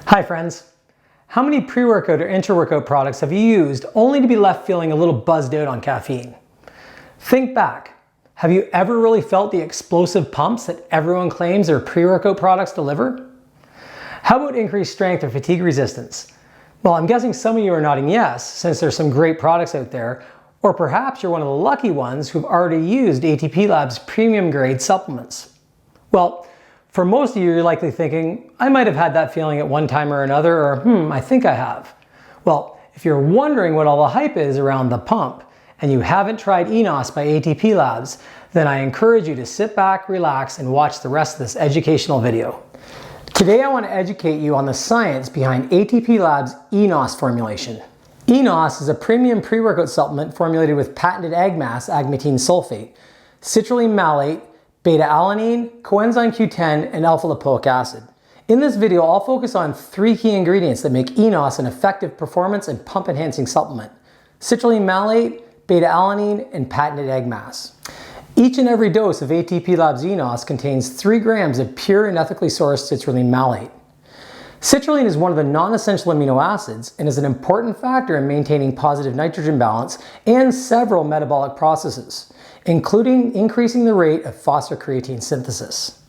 Hi friends. How many pre-workout or intra-workout products have you used only to be left feeling a little buzzed out on caffeine? Think back. Have you ever really felt the explosive pumps that everyone claims their pre-workout products deliver? How about increased strength or fatigue resistance? Well, I'm guessing some of you are nodding yes, since there's some great products out there, or perhaps you're one of the lucky ones who've already used ATP Labs premium grade supplements. Well, for most of you, you're likely thinking, I might have had that feeling at one time or another, or I think I have. Well, if you're wondering what all the hype is around the pump, and you haven't tried E-Nos by ATP Labs, then I encourage you to sit back, relax, and watch the rest of this educational video. Today I want to educate you on the science behind ATP Labs' E-Nos formulation. E-Nos is a premium pre-workout supplement formulated with patented AgMass agmatine sulfate, citrulline malate, beta-alanine, coenzyme Q10, and alpha-lipoic acid. In this video, I'll focus on three key ingredients that make E-Nos an effective performance and pump-enhancing supplement: citrulline malate, beta-alanine, and patented AgMass. Each and every dose of ATP Labs E-Nos contains 3 grams of pure and ethically sourced citrulline malate. Citrulline is one of the non-essential amino acids and is an important factor in maintaining positive nitrogen balance and several metabolic processes, including increasing the rate of phosphocreatine synthesis.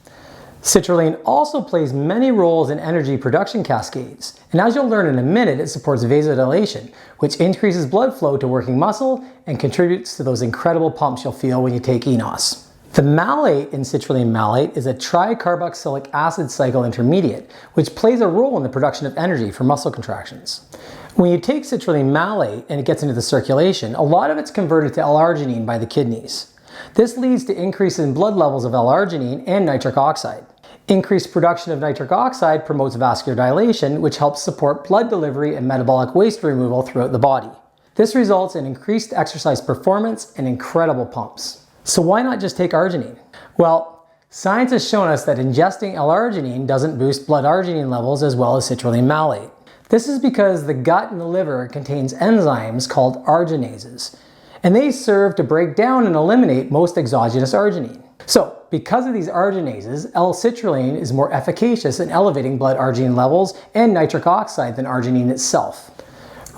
Citrulline also plays many roles in energy production cascades, and as you'll learn in a minute, it supports vasodilation, which increases blood flow to working muscle and contributes to those incredible pumps you'll feel when you take E-Nos. The malate in citrulline malate is a tricarboxylic acid cycle intermediate, which plays a role in the production of energy for muscle contractions. When you take citrulline malate and it gets into the circulation, a lot of it's converted to L-arginine by the kidneys. This leads to increases in blood levels of L-arginine and nitric oxide. Increased production of nitric oxide promotes vascular dilation, which helps support blood delivery and metabolic waste removal throughout the body. This results in increased exercise performance and incredible pumps. So why not just take arginine? Well, science has shown us that ingesting L-arginine doesn't boost blood arginine levels as well as citrulline malate. This is because the gut and the liver contains enzymes called arginases, and they serve to break down and eliminate most exogenous arginine. So, because of these arginases, L-citrulline is more efficacious in elevating blood arginine levels and nitric oxide than arginine itself.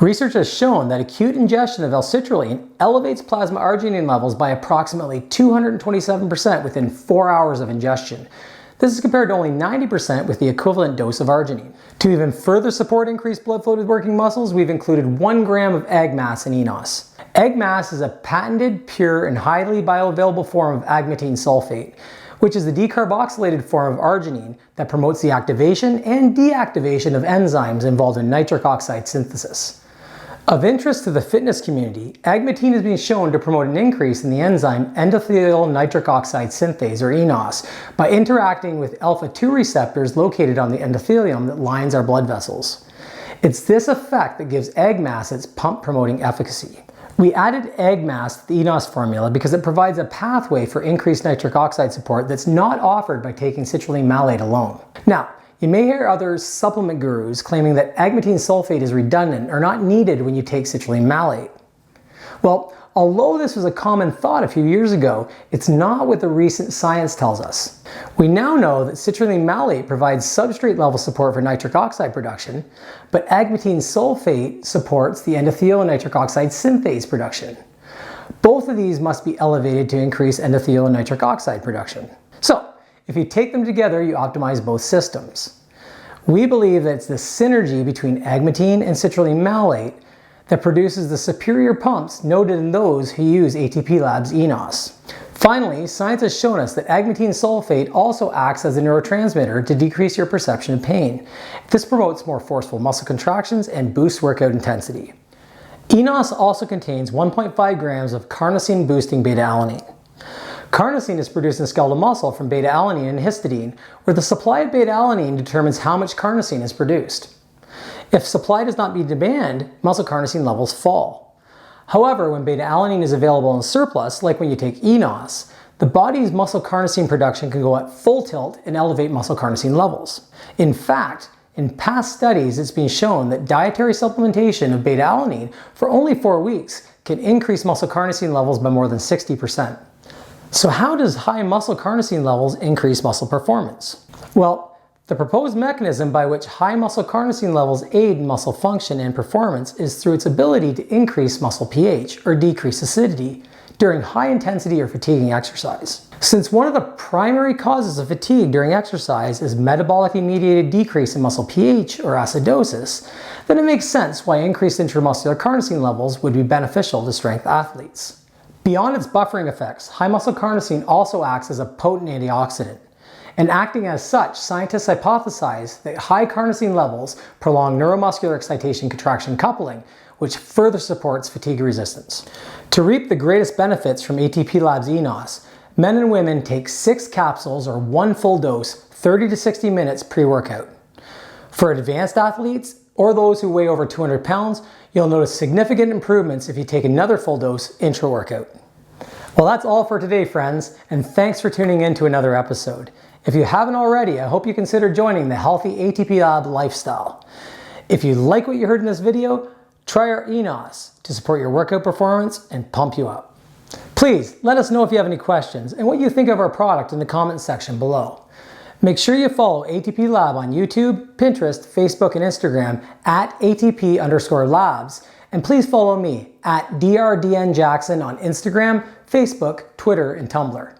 Research has shown that acute ingestion of L-citrulline elevates plasma arginine levels by approximately 227% within 4 hours of ingestion. This is compared to only 90% with the equivalent dose of arginine. To even further support increased blood flow to working muscles, we've included 1 gram of AgMass in E-Nos. AgMass is a patented, pure, and highly bioavailable form of agmatine sulfate, which is the decarboxylated form of arginine that promotes the activation and deactivation of enzymes involved in nitric oxide synthesis. Of interest to the fitness community, agmatine has been shown to promote an increase in the enzyme endothelial nitric oxide synthase, or E-Nos, by interacting with alpha-2 receptors located on the endothelium that lines our blood vessels. It's this effect that gives AgMass its pump-promoting efficacy. We added AgMass to the E-Nos formula because it provides a pathway for increased nitric oxide support that's not offered by taking citrulline malate alone. Now, you may hear other supplement gurus claiming that agmatine sulfate is redundant or not needed when you take citrulline malate. Well, although this was a common thought a few years ago, it's not what the recent science tells us. We now know that citrulline malate provides substrate level support for nitric oxide production, but agmatine sulfate supports the endothelial nitric oxide synthase production. Both of these must be elevated to increase endothelial nitric oxide production. So, if you take them together, you optimize both systems. We believe that it's the synergy between agmatine and citrulline malate that produces the superior pumps noted in those who use ATP Labs E-Nos. Finally, science has shown us that agmatine sulfate also acts as a neurotransmitter to decrease your perception of pain. This promotes more forceful muscle contractions and boosts workout intensity. E-Nos also contains 1.5 grams of carnosine-boosting beta-alanine. Carnosine is produced in skeletal muscle from beta-alanine and histidine, where the supply of beta-alanine determines how much carnosine is produced. If supply does not meet demand, muscle carnosine levels fall. However, when beta-alanine is available in surplus, like when you take E-Nos, the body's muscle carnosine production can go at full tilt and elevate muscle carnosine levels. In fact, in past studies, it's been shown that dietary supplementation of beta-alanine for only 4 weeks can increase muscle carnosine levels by more than 60%. So how does high muscle carnosine levels increase muscle performance? Well, The proposed mechanism by which high muscle carnosine levels aid in muscle function and performance is through its ability to increase muscle pH, or decrease acidity, during high intensity or fatiguing exercise. Since one of the primary causes of fatigue during exercise is metabolically mediated decrease in muscle pH, or acidosis, then it makes sense why increased intramuscular carnosine levels would be beneficial to strength athletes. Beyond its buffering effects, high muscle carnosine also acts as a potent antioxidant. And acting as such, scientists hypothesize that high carnosine levels prolong neuromuscular excitation-contraction coupling, which further supports fatigue resistance. To reap the greatest benefits from ATP Labs E-Nos, men and women take 6 capsules or 1 full dose 30 to 60 minutes pre-workout. For advanced athletes or those who weigh over 200 pounds, you'll notice significant improvements if you take another full dose intra-workout. Well, that's all for today, friends, and thanks for tuning in to another episode. If you haven't already, I hope you consider joining the Healthy ATP Lab lifestyle. If you like what you heard in this video, try our E-Nos to support your workout performance and pump you up. Please let us know if you have any questions and what you think of our product in the comments section below. Make sure you follow ATP Lab on YouTube, Pinterest, Facebook, and Instagram at ATP_labs. And please follow me at DRDNJackson on Instagram, Facebook, Twitter, and Tumblr.